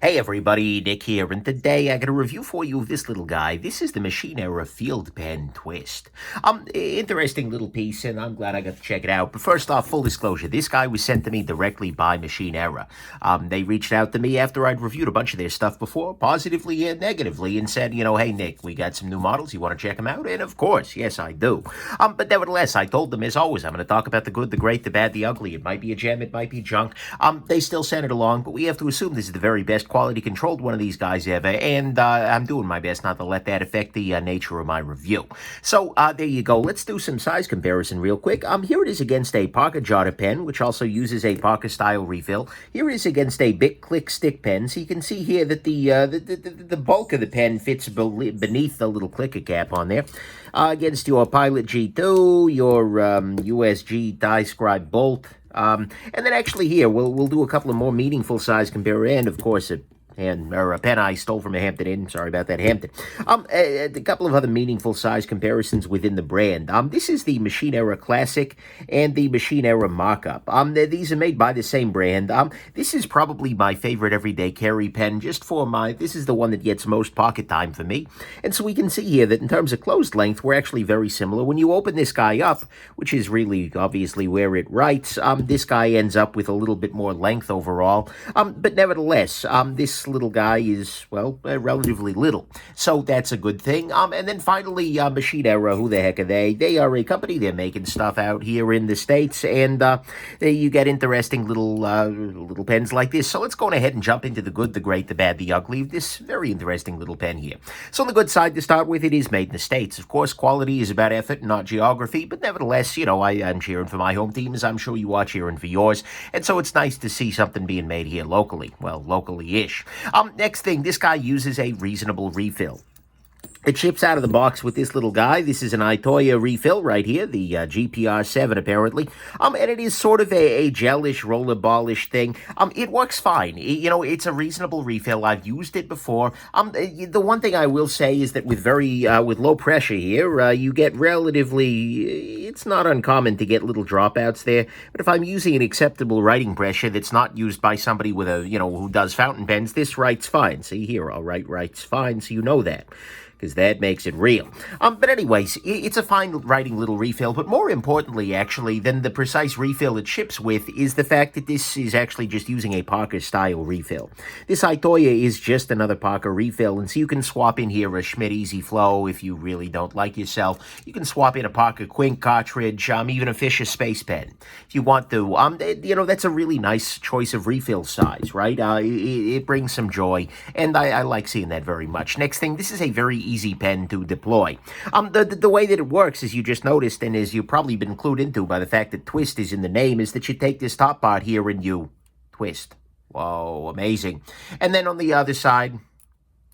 Hey everybody, Nick here, and today I got a review for you of this little guy. This is the Machine Era Field Pen Twist. Interesting little piece, and I'm glad I got to check it out. But first off, full disclosure, this guy was sent to me directly by Machine Era. They reached out to me after I'd reviewed a bunch of their stuff before, positively and negatively, and said, hey Nick, we got some new models, you want to check them out? And of course, yes I do. But nevertheless, I told them, as always, I'm going to talk about the good, the great, the bad, the ugly. It might be a gem, it might be junk. They still sent it along, but we have to assume this is the very best quality controlled one of these guys ever, and I'm doing my best not to let that affect the nature of my review. So there you go. Let's do some size comparison real quick. Here it is against a Parker Jotter pen, which also uses a Parker style refill. Here it is against a Bic Click stick pen. So you can see here that the bulk of the pen fits beneath the little clicker cap on there. Against your Pilot G2, your USG Die Scribe Bolt. And then actually here, we'll do a couple of more meaningful size compare, and of course a pen I stole from a Hampton Inn. Sorry about that, Hampton. A couple of other meaningful size comparisons within the brand. This is the Machine Era Classic and the Machine Era Mock-Up. These are made by the same brand. This is probably my favorite everyday carry pen, this is the one that gets most pocket time for me. And so we can see here that in terms of closed length, we're actually very similar. When you open this guy up, which is really obviously where it writes, this guy ends up with a little bit more length overall. But nevertheless, this little guy is, well, relatively little. So that's a good thing. And then finally, Machine Era, who the heck are they? They are a company. They're making stuff out here in the States, and you get interesting little pens like this. So let's go ahead and jump into the good, the great, the bad, the ugly of this very interesting little pen here. So on the good side, to start with, it is made in the States. Of course, quality is about effort, not geography, but nevertheless, I'm cheering for my home team, as I'm sure you are cheering for yours, and so it's nice to see something being made here locally. Well, locally-ish. Next thing, this guy uses a reasonable refill. It ships out of the box with this little guy. This is an Itoya refill right here, the GPR7 apparently. And it is sort of a gelish, roller ballish thing. It works fine. It's a reasonable refill. I've used it before. The one thing I will say is that with low pressure here, you get relatively, it's not uncommon to get little dropouts there. But if I'm using an acceptable writing pressure that's not used by somebody with who does fountain pens, this writes fine. See here, I'll writes fine, so you know that, because that makes it real. But anyways, it's a fine writing little refill, but more importantly, actually, than the precise refill it ships with is the fact that this is actually just using a Parker-style refill. This Itoya is just another Parker refill, and so you can swap in here a Schmidt Easy Flow if you really don't like yourself. You can swap in a Parker Quink cartridge, even a Fisher Space Pen, if you want to. That's a really nice choice of refill size, right? It brings some joy, and I like seeing that very much. Next thing, this is a very easy pen to deploy. The way that it works, as you just noticed, and as you've probably been clued into by the fact that twist is in the name, is that you take this top part here and you twist. Whoa, amazing. And then on the other side,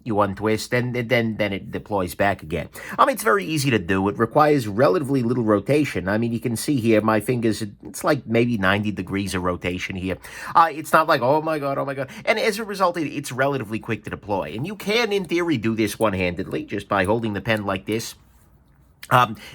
you untwist, and then it deploys back again. It's very easy to do. It requires relatively little rotation. You can see here, my fingers, it's like maybe 90 degrees of rotation here. It's not like, oh my God. And as a result, it's relatively quick to deploy. And you can, in theory, do this one-handedly, just by holding the pen like this.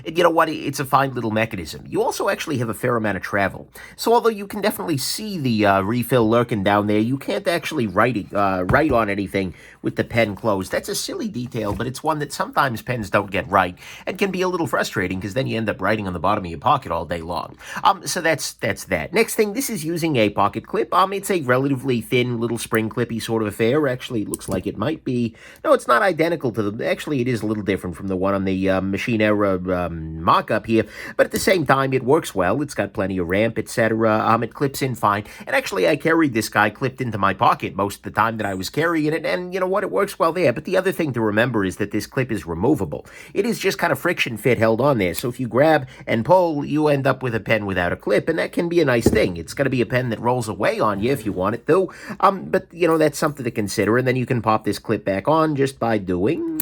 You know what? It's a fine little mechanism. You also actually have a fair amount of travel. So although you can definitely see the refill lurking down there, you can't actually write on anything with the pen closed. That's a silly detail, but it's one that sometimes pens don't get right and can be a little frustrating, because then you end up writing on the bottom of your pocket all day long. So that's that. Next thing, this is using a pocket clip. It's a relatively thin little spring clippy sort of affair. Actually, it looks like it might be. No, it's not identical to the. Actually, it is a little different from the one on the Machine Era mock-up here, but at the same time, it works well. It's got plenty of ramp, etc. It clips in fine, and actually, I carried this guy clipped into my pocket most of the time that I was carrying it, and you know what? It works well there. But the other thing to remember is that this clip is removable. It is just kind of friction fit held on there, so if you grab and pull, you end up with a pen without a clip, and that can be a nice thing. It's going to be a pen that rolls away on you if you want it to, but that's something to consider, and then you can pop this clip back on just by doing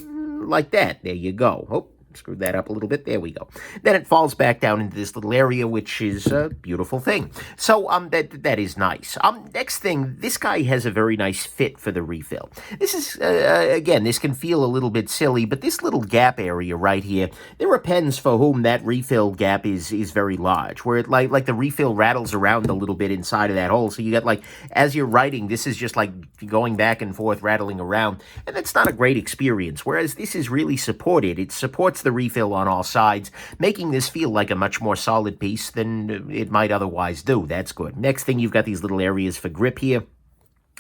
like that. There you go. Oh, Screw that up a little bit. There we go. Then it falls back down into this little area, which is a beautiful thing. So that is nice. Next thing, this guy has a very nice fit for the refill. This is, again, this can feel a little bit silly, but this little gap area right here, there are pens for whom that refill gap is very large, where it like the refill rattles around a little bit inside of that hole. So you get like, as you're writing, this is just like going back and forth, rattling around, and that's not a great experience. Whereas this is really supported. It supports the refill on all sides, making this feel like a much more solid piece than it might otherwise do. That's good. Next thing, you've got these little areas for grip here,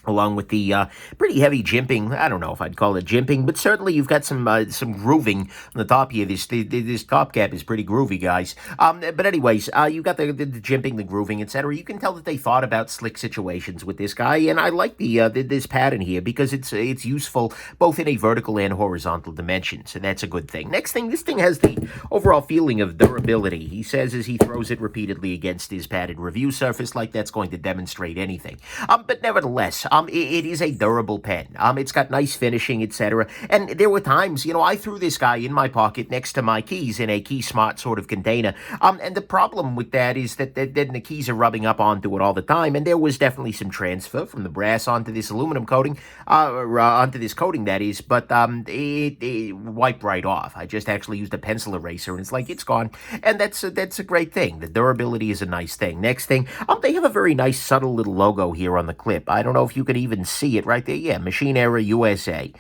along with the pretty heavy jimping. I don't know if I'd call it jimping, but certainly you've got some grooving on the top here. This top cap is pretty groovy, guys. But anyways, you've got the jimping, the grooving, etc. You can tell that they thought about slick situations with this guy, and I like this pattern here because it's useful both in a vertical and horizontal dimension, so that's a good thing. Next thing, this thing has the overall feeling of durability. He says as he throws it repeatedly against his padded review surface, like that's going to demonstrate anything. But nevertheless, it is a durable pen. It's got nice finishing, etc. And there were times, I threw this guy in my pocket next to my keys in a Key Smart sort of container. And the problem with that is that then the keys are rubbing up onto it all the time. And there was definitely some transfer from the brass onto this aluminum coating, onto this coating, that is. But it wiped right off. I just actually used a pencil eraser, and it's like, it's gone. And that's a great thing. The durability is a nice thing. Next thing, they have a very nice subtle little logo here on the clip. I don't know if you can even see it right there. Yeah, Machine Era USA.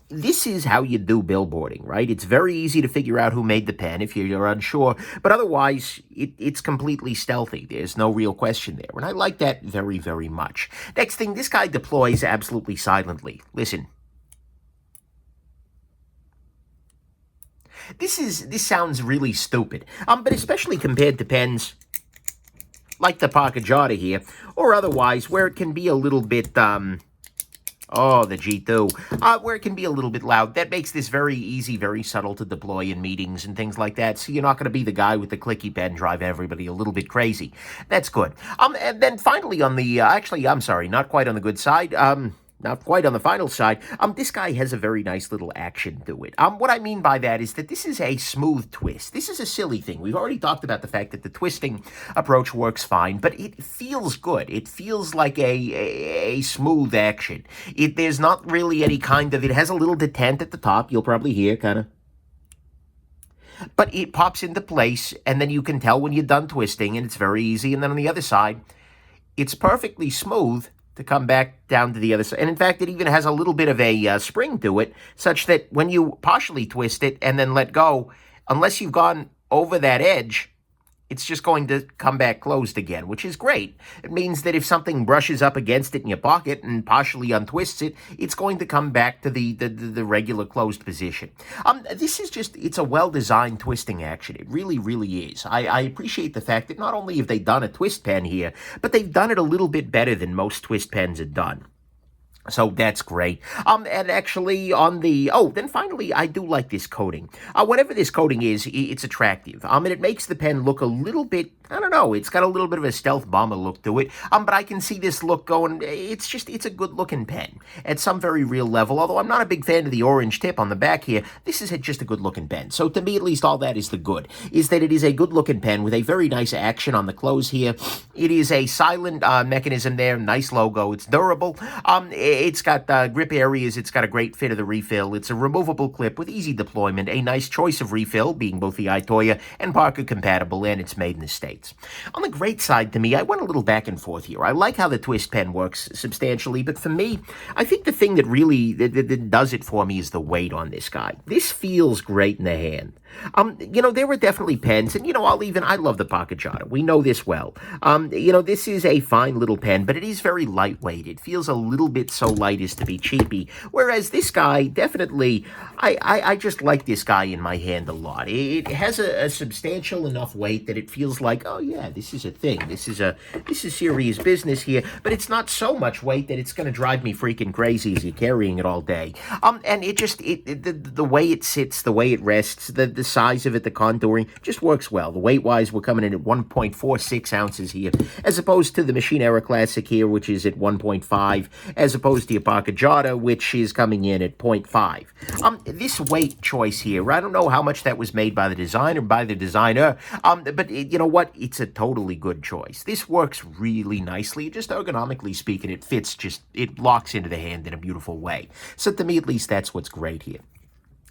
This is how you do billboarding, right? It's very easy to figure out who made the pen if you're unsure, but otherwise, it's completely stealthy. There's no real question there, and I like that very, very much. Next thing, this guy deploys absolutely silently. Listen. This sounds really stupid, but especially compared to pens like the Parker Jada here, or otherwise, where it can be a little bit, the G2, where it can be a little bit loud. That makes this very easy, very subtle to deploy in meetings and things like that, so you're not going to be the guy with the clicky pen driving everybody a little bit crazy. That's good. And then finally on the, not quite on the good side, not quite on the final side, this guy has a very nice little action to it. What I mean by that is that this is a smooth twist. This is a silly thing. We've already talked about the fact that the twisting approach works fine, but it feels good. It feels like a smooth action. There's not really any kind of, it has a little detent at the top, you'll probably hear, kind of. But it pops into place, and then you can tell when you're done twisting, and it's very easy. And then on the other side, it's perfectly smooth to come back down to the other side. And in fact, it even has a little bit of a spring to it, such that when you partially twist it and then let go, unless you've gone over that edge, it's just going to come back closed again, which is great. It means that if something brushes up against it in your pocket and partially untwists it, it's going to come back to the regular closed position. This is just, it's a well-designed twisting action. It really, really is. I appreciate the fact that not only have they done a twist pen here, but they've done it a little bit better than most twist pens have done. So that's great. And actually on the, then finally, I do like this coating. Whatever this coating is, it's attractive. And it makes the pen look a little bit, I don't know, it's got a little bit of a stealth bomber look to it. But I can see this look going, it's a good looking pen at some very real level. Although I'm not a big fan of the orange tip on the back here, this is just a good looking pen. So to me, at least, all that is the good, is that it is a good looking pen with a very nice action on the close here. It is a silent mechanism there, nice logo. It's durable. It's got grip areas. It's got a great fit of the refill. It's a removable clip with easy deployment, a nice choice of refill, being both the Itoya and Parker compatible, and it's made in the States. On the great side, to me, I went a little back and forth here. I like how the twist pen works substantially, but for me, I think the thing that really that does it for me is the weight on this guy. This feels great in the hand. There were definitely pens, and, I love the Parker Jada. We know this well. This is a fine little pen, but it is very lightweight. It feels a little bit so light as to be cheapy, whereas this guy, definitely, I just like this guy in my hand a lot. It has a substantial enough weight that it feels like, oh yeah, this is a thing. This is serious business here. But it's not so much weight that it's going to drive me freaking crazy as you're carrying it all day. And the way it sits, the way it rests, the size of it, the contouring just works well. The weight wise, we're coming in at 1.46 ounces here, as opposed to the Machine Era Classic here, which is at 1.5, as opposed to your Pocket Jada, which is coming in at 0.5. This weight choice here, I don't know how much that was made by the designer, but you know what? It's a totally good choice. This works really nicely. Just ergonomically speaking, it fits, it locks into the hand in a beautiful way. So to me, at least, that's what's great here.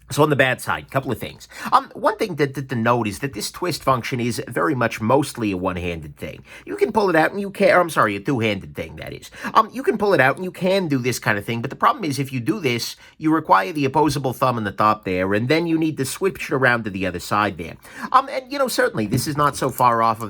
So on the bad side, couple of things. One thing to note is that this twist function is very much mostly a one-handed thing. You can pull it out and you can, I'm sorry, a two-handed thing, that is. You can pull it out and you can do this kind of thing, but the problem is if you do this, you require the opposable thumb in the top there, and then you need to switch it around to the other side there. And, you know, certainly this is not so far off of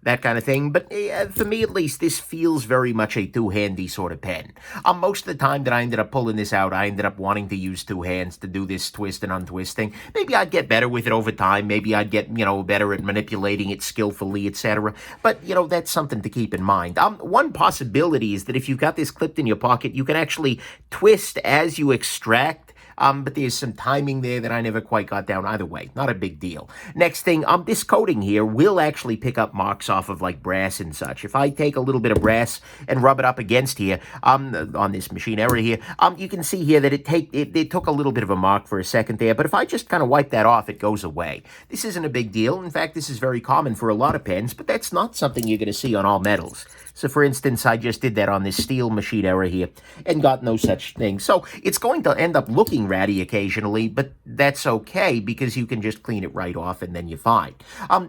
that kind of thing, but for me at least, this feels very much a two-handy sort of pen. Most of the time that I ended up pulling this out, I ended up wanting to use two hands to do this twist and untwisting. Maybe I'd get better with it over time. Maybe I'd get, you know, better at manipulating it skillfully, etc. But, you know, that's something to keep in mind. One possibility is that if you've got this clipped in your pocket, you can actually twist as you extract. But there's some timing there that I never quite got down. Either way, not a big deal. Next thing, this coating here will actually pick up marks off of like brass and such. If I take a little bit of brass and rub it up against here, on this Machine Era here, you can see here that it took a little bit of a mark for a second there, but if I just kind of wipe that off, it goes away. This isn't a big deal. In fact, this is very common for a lot of pens, but that's not something you're going to see on all metals. So for instance, I just did that on this steel Machine Era here and got no such thing. So it's going to end up looking ratty occasionally, but that's okay because you can just clean it right off and then you're fine.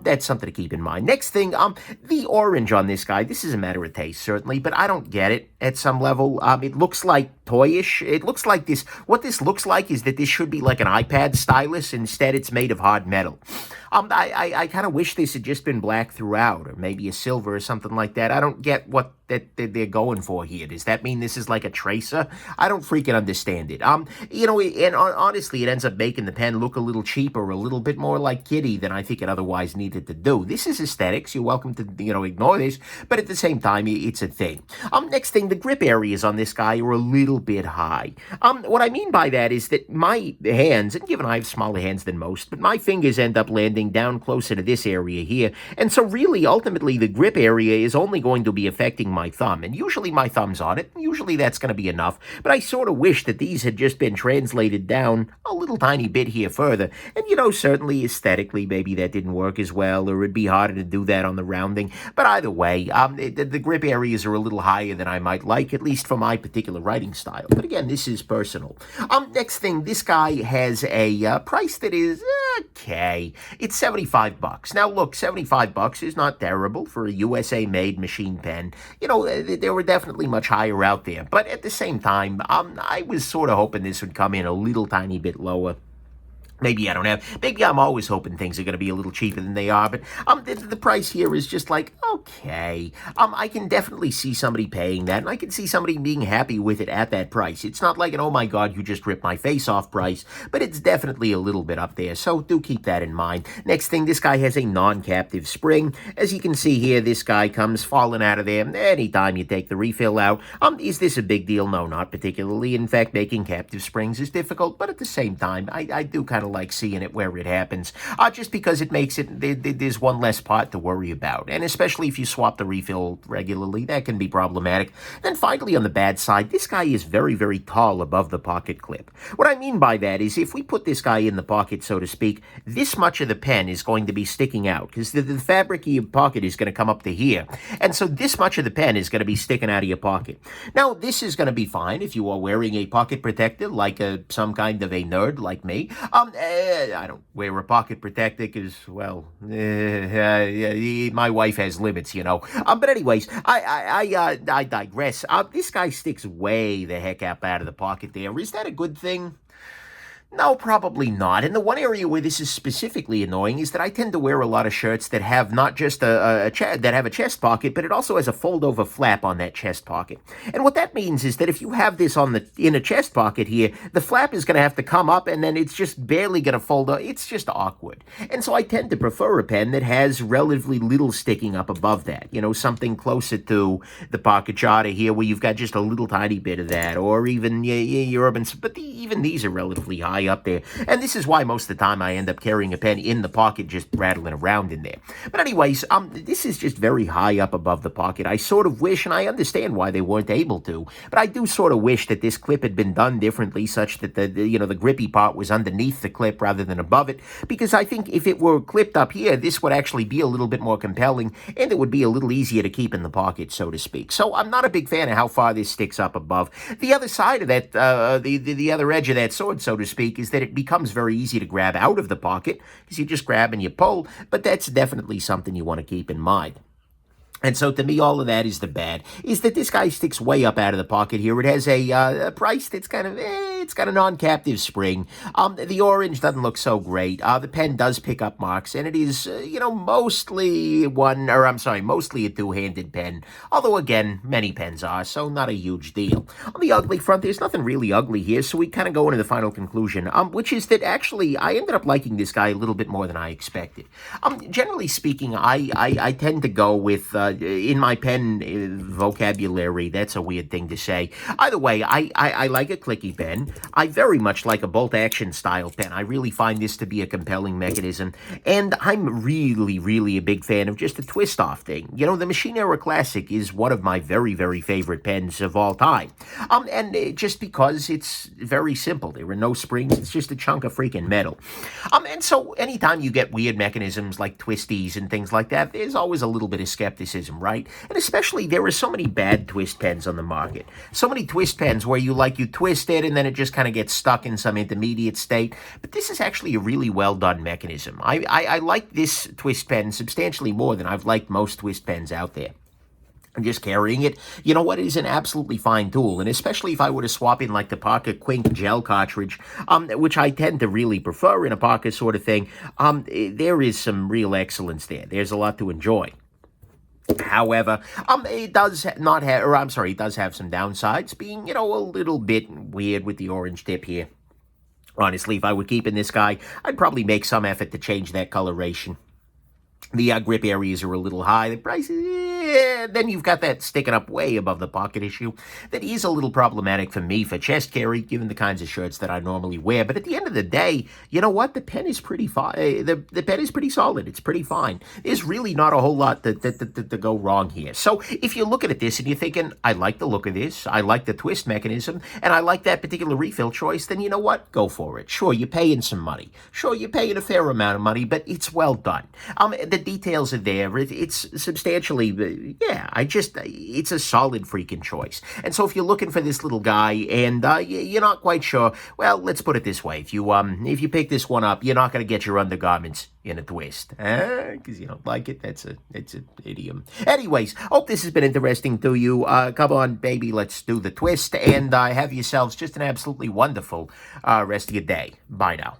That's something to keep in mind. Next thing, the orange on this guy, this is a matter of taste certainly, but I don't get it at some level. It looks like toyish. It looks like this. What this looks like is that this should be like an iPad stylus. Instead, it's made of hard metal. I kind of wish this had just been black throughout, or maybe a silver or something like that. I don't get what that they're going for here. Does that mean this is like a tracer? I don't freaking understand it. You know, and honestly, it ends up making the pen look a little cheaper, a little bit more like kitty than I think it otherwise needed to do. This is aesthetics. You're welcome to, you know, ignore this, but at the same time, it's a thing. Next thing, the grip areas on this guy are a little bit high. What I mean by that is that my hands, and given I have smaller hands than most, but my fingers end up landing down closer to this area here, and so really, ultimately, the grip area is only going to be affecting my thumb, and usually my thumb's on it, and usually that's going to be enough, but I sort of wish that these had just been translated down a little tiny bit here further, and you know, certainly aesthetically, maybe that didn't work as well, or it'd be harder to do that on the rounding, but either way, the grip areas are a little higher than I might like, at least for my particular writing style, but again, this is personal. Next thing, this guy has a price that is okay. It's $75. Now look, $75 is not terrible for a USA-made machine pen. You know, there were definitely much higher out there, but at the same time, I was sort of hoping this would come in a little tiny bit lower. Maybe I'm always hoping things are going to be a little cheaper than they are, but the price here is just like, okay. I can definitely see somebody paying that, and I can see somebody being happy with it at that price. It's not like an, oh my god, you just ripped my face off price, but it's definitely a little bit up there, so do keep that in mind. Next thing, this guy has a non-captive spring. As you can see here, this guy comes falling out of there anytime you take the refill out. Is this a big deal? No, not particularly. In fact, making captive springs is difficult, but at the same time, I do kind of like seeing it where it happens, just because it makes it, there's one less part to worry about, and especially if you swap the refill regularly, that can be problematic. Then finally, on the bad side, this guy is very, very tall above the pocket clip. What I mean by that is if we put this guy in the pocket, so to speak, this much of the pen is going to be sticking out, because the fabric of your pocket is going to come up to here, and so this much of the pen is going to be sticking out of your pocket. Now, this is going to be fine if you are wearing a pocket protector, like some kind of a nerd like me. I don't wear a pocket protector because, well, my wife has limits, you know. But anyways, I digress. This guy sticks way the heck up out of the pocket there. Is that a good thing? No, probably not. And the one area where this is specifically annoying is that I tend to wear a lot of shirts that have not just that have a chest pocket, but it also has a fold-over flap on that chest pocket. And what that means is that if you have this in a chest pocket here, the flap is going to have to come up, and then it's just barely going to fold up. It's just awkward. And so I tend to prefer a pen that has relatively little sticking up above that. You know, something closer to the pocket charter here, where you've got just a little tiny bit of that, or even your urban. But even these are relatively high up there. And this is why most of the time I end up carrying a pen in the pocket, just rattling around in there. But anyways, this is just very high up above the pocket. I sort of wish, and I understand why they weren't able to, but I do sort of wish that this clip had been done differently, such that the grippy part was underneath the clip rather than above it, because I think if it were clipped up here, this would actually be a little bit more compelling, and it would be a little easier to keep in the pocket, so to speak. So I'm not a big fan of how far this sticks up above. The other side of that, the other edge of that sword, so to speak, is that it becomes very easy to grab out of the pocket, because you just grab and you pull, but that's definitely something you want to keep in mind. And so to me, all of that is the bad, is that this guy sticks way up out of the pocket here. It has a price that's kind of, it's got a non-captive spring. The orange doesn't look so great. The pen does pick up marks, and it is, mostly mostly a two-handed pen. Although, again, many pens are, so not a huge deal. On the ugly front, there's nothing really ugly here, so we kind of go into the final conclusion, which is that actually I ended up liking this guy a little bit more than I expected. Generally speaking, I tend to go with, in my pen vocabulary, that's a weird thing to say. Either way, I like a clicky pen. I very much like a bolt-action style pen. I really find this to be a compelling mechanism. And I'm really, really a big fan of just the twist-off thing. You know, the Machine Era Classic is one of my very, very favorite pens of all time. And just because it's very simple. There are no springs. It's just a chunk of freaking metal. And so anytime you get weird mechanisms like twisties and things like that, there's always a little bit of skepticism, right? And especially there are so many bad twist pens on the market. So many twist pens where you twist it and then it just kind of gets stuck in some intermediate state. But this is actually a really well done mechanism. I like this twist pen substantially more than I've liked most twist pens out there. I'm just carrying it. You know what? It is an absolutely fine tool, and especially if I were to swap in the Parker Quink gel cartridge, which I tend to really prefer in a Parker sort of thing, there is some real excellence there. There's a lot to enjoy. However, it does not have, or I'm sorry, it does have some downsides, being, a little bit weird with the orange tip here. Honestly, if I were keeping this guy, I'd probably make some effort to change that coloration. The grip areas are a little high. The price is, then you've got that sticking up way above the pocket issue. That is a little problematic for me for chest carry, given the kinds of shirts that I normally wear. But at the end of the day, you know what? The pen is pretty fine. The pen is pretty solid. It's pretty fine. There's really not a whole lot to go wrong here. So if you're looking at this and you're thinking, I like the look of this, I like the twist mechanism, and I like that particular refill choice, then you know what? Go for it. Sure, you're paying some money. Sure, you're paying a fair amount of money, but it's well done. The details are there. It's substantially, it's a solid freaking choice. And so if you're looking for this little guy and you're not quite sure, well, let's put it this way. If you pick this one up, you're not going to get your undergarments in a twist. Because you don't like it. It's an idiom. Anyways, hope this has been interesting to you. Come on, baby, let's do the twist. And have yourselves just an absolutely wonderful rest of your day. Bye now.